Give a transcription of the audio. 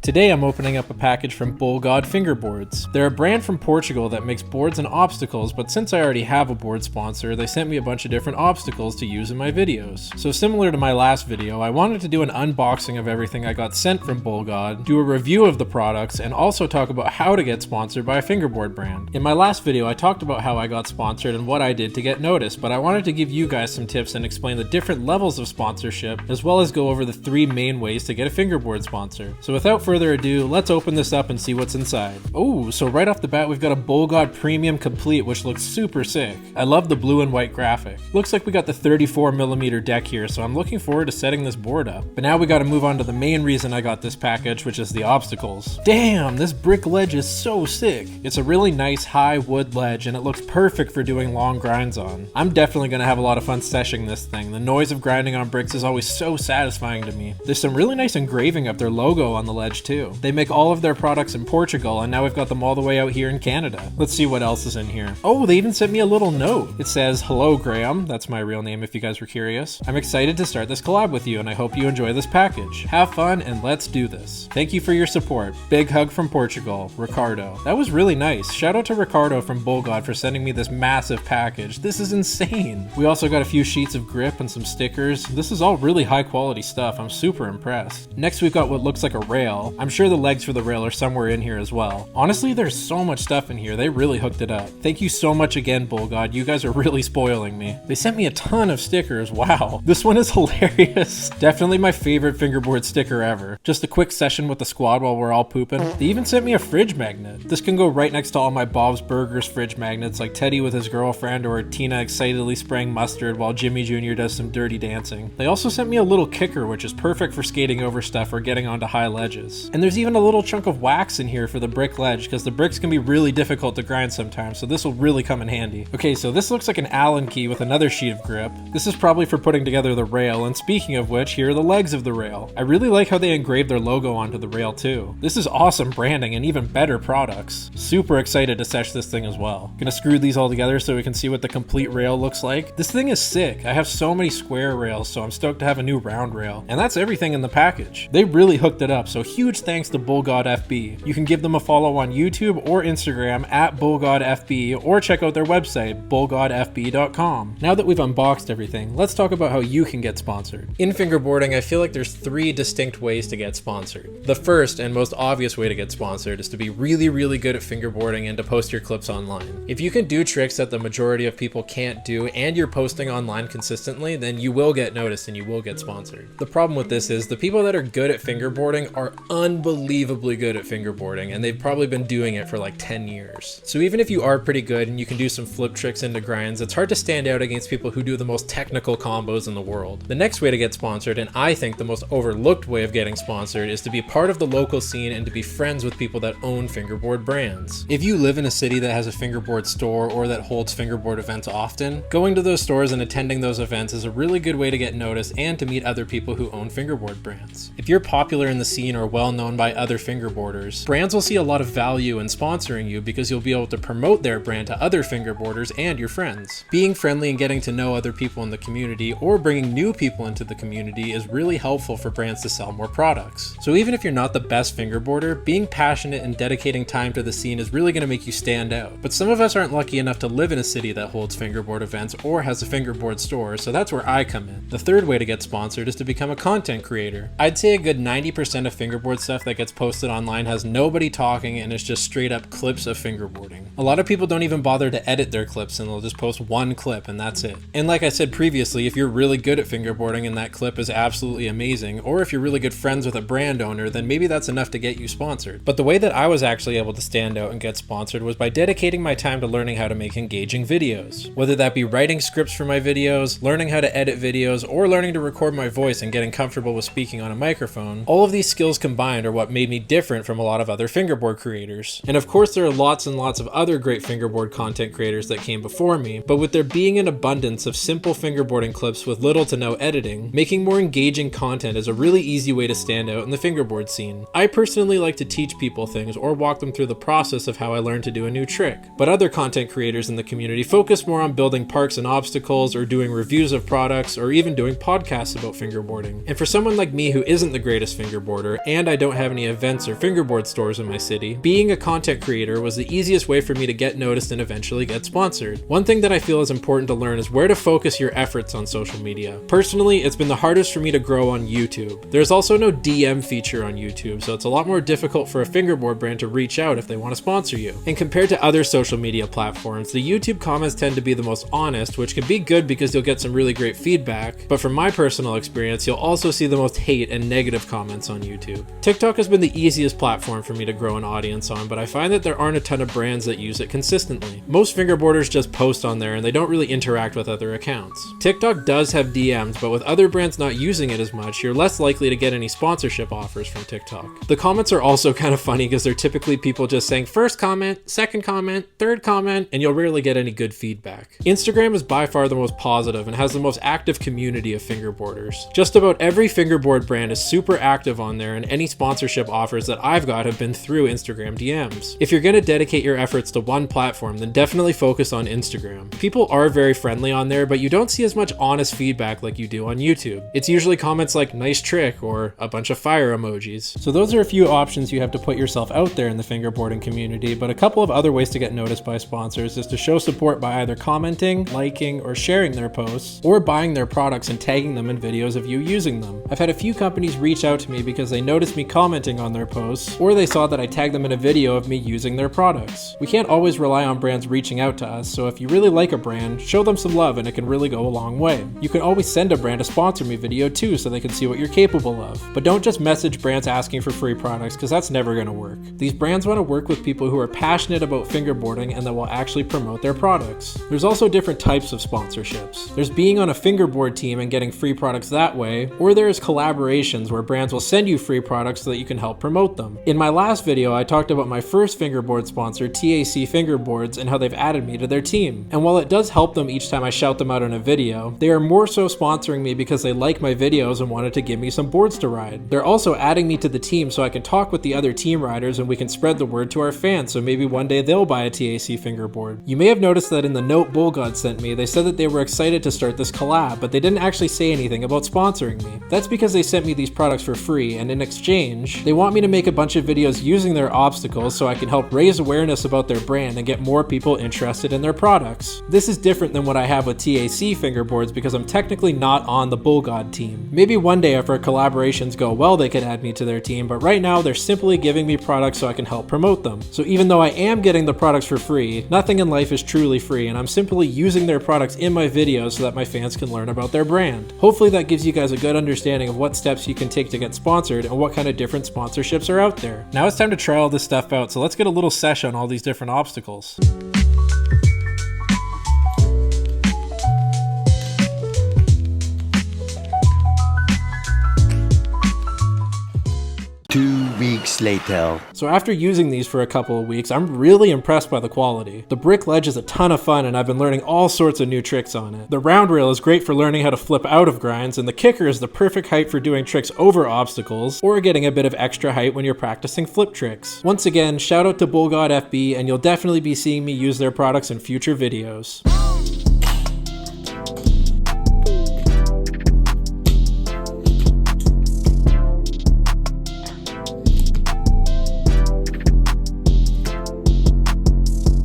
Today I'm opening up a package from Fingerboard Fingerboards. They're a brand from Portugal that makes boards and obstacles, but since I already have a board sponsor, they sent me a bunch of different obstacles to use in my videos. So similar to my last video, I wanted to do an unboxing of everything I got sent from Fingerboard, do a review of the products, and also talk about how to get sponsored by a fingerboard brand. In my last video, I talked about how I got sponsored and what I did to get noticed, but I wanted to give you guys some tips and explain the different levels of sponsorship, as well as go over the 3 main ways to get a fingerboard sponsor. So without further ado, let's open this up and see what's inside. Oh, so right off the bat we've got a Fingerboard Premium Complete, which looks super sick. I love the blue and white graphic. Looks like we got the 34mm deck here, so I'm looking forward to setting this board up. But now we gotta move on to the main reason I got this package, which is the obstacles. Damn, this brick ledge is so sick. It's a really nice high wood ledge and it looks perfect for doing long grinds on. I'm definitely gonna have a lot of fun seshing this thing. The noise of grinding on bricks is always so satisfying to me. There's some really nice engraving of their logo on the ledge too. They make all of their products in Portugal, and now we've got them all the way out here in Canada. Let's see what else is in here. Oh, they even sent me a little note. It says, "Hello, Graham." That's my real name if you guys were curious. "I'm excited to start this collab with you, and I hope you enjoy this package. Have fun, and let's do this. Thank you for your support. Big hug from Portugal, Ricardo." That was really nice. Shout out to Ricardo from Fingerboard for sending me this massive package. This is insane. We also got a few sheets of grip and some stickers. This is all really high quality stuff. I'm super impressed. Next, we've got what looks like a rail. I'm sure the legs for the rail are somewhere in here as well. Honestly, there's so much stuff in here. They really hooked it up. Thank you so much again, Fingerboard. You guys are really spoiling me. They sent me a ton of stickers. Wow. This one is hilarious. Definitely my favorite fingerboard sticker ever. Just a quick session with the squad while we're all pooping. They even sent me a fridge magnet. This can go right next to all my Bob's Burgers fridge magnets, like Teddy with his girlfriend or Tina excitedly spraying mustard while Jimmy Jr. does some dirty dancing. They also sent me a little kicker, which is perfect for skating over stuff or getting onto high ledges. And there's even a little chunk of wax in here for the brick ledge, because the bricks can be really difficult to grind sometimes, so this will really come in handy. Okay, so this looks like an Allen key with another sheet of grip. This is probably for putting together the rail, and speaking of which, here are the legs of the rail. I really like how they engraved their logo onto the rail too. This is awesome branding and even better products. Super excited to sesh this thing as well. Gonna screw these all together so we can see what the complete rail looks like. This thing is sick. I have so many square rails, so I'm stoked to have a new round rail. And that's everything in the package. They really hooked it up, so huge thanks to Fingerboard FB. You can give them a follow on YouTube or Instagram at Fingerboard FB, or check out their website, fingerboardfb.com. Now that we've unboxed everything, let's talk about how you can get sponsored. In fingerboarding, I feel like there's 3 distinct ways to get sponsored. The first and most obvious way to get sponsored is to be really good at fingerboarding and to post your clips online. If you can do tricks that the majority of people can't do and you're posting online consistently, then you will get noticed and you will get sponsored. The problem with this is the people that are good at fingerboarding are unbelievably good at fingerboarding, and they've probably been doing it for like 10 years. So even if you are pretty good and you can do some flip tricks into grinds, it's hard to stand out against people who do the most technical combos in the world. The next way to get sponsored, and I think the most overlooked way of getting sponsored, is to be part of the local scene and to be friends with people that own fingerboard brands. If you live in a city that has a fingerboard store or that holds fingerboard events often, going to those stores and attending those events is a really good way to get noticed and to meet other people who own fingerboard brands. If you're popular in the scene or well known by other fingerboarders, brands will see a lot of value in sponsoring you because you'll be able to promote their brand to other fingerboarders and your friends. Being friendly and getting to know other people in the community or bringing new people into the community is really helpful for brands to sell more products. So even if you're not the best fingerboarder, being passionate and dedicating time to the scene is really going to make you stand out. But some of us aren't lucky enough to live in a city that holds fingerboard events or has a fingerboard store, so that's where I come in. The third way to get sponsored is to become a content creator. I'd say a good 90% of fingerboard stuff that gets posted online has nobody talking and it's just straight up clips of fingerboarding. A lot of people don't even bother to edit their clips and they'll just post one clip and that's it. And like I said previously, if you're really good at fingerboarding and that clip is absolutely amazing, or if you're really good friends with a brand owner, then maybe that's enough to get you sponsored. But the way that I was actually able to stand out and get sponsored was by dedicating my time to learning how to make engaging videos. Whether that be writing scripts for my videos, learning how to edit videos, or learning to record my voice and getting comfortable with speaking on a microphone, all of these skills combined are what made me different from a lot of other fingerboard creators. And of course there are lots and lots of other great fingerboard content creators that came before me, but with there being an abundance of simple fingerboarding clips with little to no editing, making more engaging content is a really easy way to stand out in the fingerboard scene. I personally like to teach people things or walk them through the process of how I learned to do a new trick, but other content creators in the community focus more on building parks and obstacles or doing reviews of products or even doing podcasts about fingerboarding. And for someone like me who isn't the greatest fingerboarder and I I don't have any events or fingerboard stores in my city, being a content creator was the easiest way for me to get noticed and eventually get sponsored. One thing that I feel is important to learn is where to focus your efforts on social media. Personally, it's been the hardest for me to grow on YouTube. There's also no DM feature on YouTube, so it's a lot more difficult for a fingerboard brand to reach out if they want to sponsor you. And compared to other social media platforms, the YouTube comments tend to be the most honest, which can be good because you'll get some really great feedback, but from my personal experience, you'll also see the most hate and negative comments on YouTube. TikTok has been the easiest platform for me to grow an audience on, but I find that there aren't a ton of brands that use it consistently. Most fingerboarders just post on there and they don't really interact with other accounts. TikTok does have DMs, but with other brands not using it as much, you're less likely to get any sponsorship offers from TikTok. The comments are also kind of funny because they're typically people just saying first comment, second comment, third comment, and you'll rarely get any good feedback. Instagram is by far the most positive and has the most active community of fingerboarders. Just about every fingerboard brand is super active on there, and any sponsorship offers that I've got have been through Instagram DMs. If you're going to dedicate your efforts to one platform, then definitely focus on Instagram. People are very friendly on there, but you don't see as much honest feedback like you do on YouTube. It's usually comments like nice trick or a bunch of fire emojis. So those are a few options you have to put yourself out there in the fingerboarding community, but a couple of other ways to get noticed by sponsors is to show support by either commenting, liking, or sharing their posts, or buying their products and tagging them in videos of you using them. I've had a few companies reach out to me because they noticed me commenting on their posts, or they saw that I tagged them in a video of me using their products. We can't always rely on brands reaching out to us, so if you really like a brand, show them some love and it can really go a long way. You can always send a brand a sponsor me video too so they can see what you're capable of. But don't just message brands asking for free products because that's never going to work. These brands want to work with people who are passionate about fingerboarding and that will actually promote their products. There's also different types of sponsorships. There's being on a fingerboard team and getting free products that way, or there's collaborations where brands will send you free products so that you can help promote them. In my last video, I talked about my first fingerboard sponsor, TAC Fingerboards, and how they've added me to their team. And while it does help them each time I shout them out in a video, they are more so sponsoring me because they like my videos and wanted to give me some boards to ride. They're also adding me to the team so I can talk with the other team riders and we can spread the word to our fans, so maybe one day they'll buy a TAC fingerboard. You may have noticed that in the note Bull God sent me, they said that they were excited to start this collab, but they didn't actually say anything about sponsoring me. That's because they sent me these products for free, and in exchange, they want me to make a bunch of videos using their obstacles so I can help raise awareness about their brand and get more people interested in their products. This is different than what I have with TAC fingerboards because I'm technically not on the Bull God team. Maybe one day if our collaborations go well, they could add me to their team, but right now they're simply giving me products so I can help promote them. So even though I am getting the products for free, nothing in life is truly free, and I'm simply using their products in my videos so that my fans can learn about their brand. Hopefully that gives you guys a good understanding of what steps you can take to get sponsored and what kind of different sponsorships are out there. Now it's time to try all this stuff out, so let's get a little sesh on all these different obstacles. 2 weeks later. So after using these for a couple of weeks, I'm really impressed by the quality. The brick ledge is a ton of fun and I've been learning all sorts of new tricks on it. The round rail is great for learning how to flip out of grinds, and the kicker is the perfect height for doing tricks over obstacles or getting a bit of extra height when you're practicing flip tricks. Once again, shout out to Bull God FB, and you'll definitely be seeing me use their products in future videos.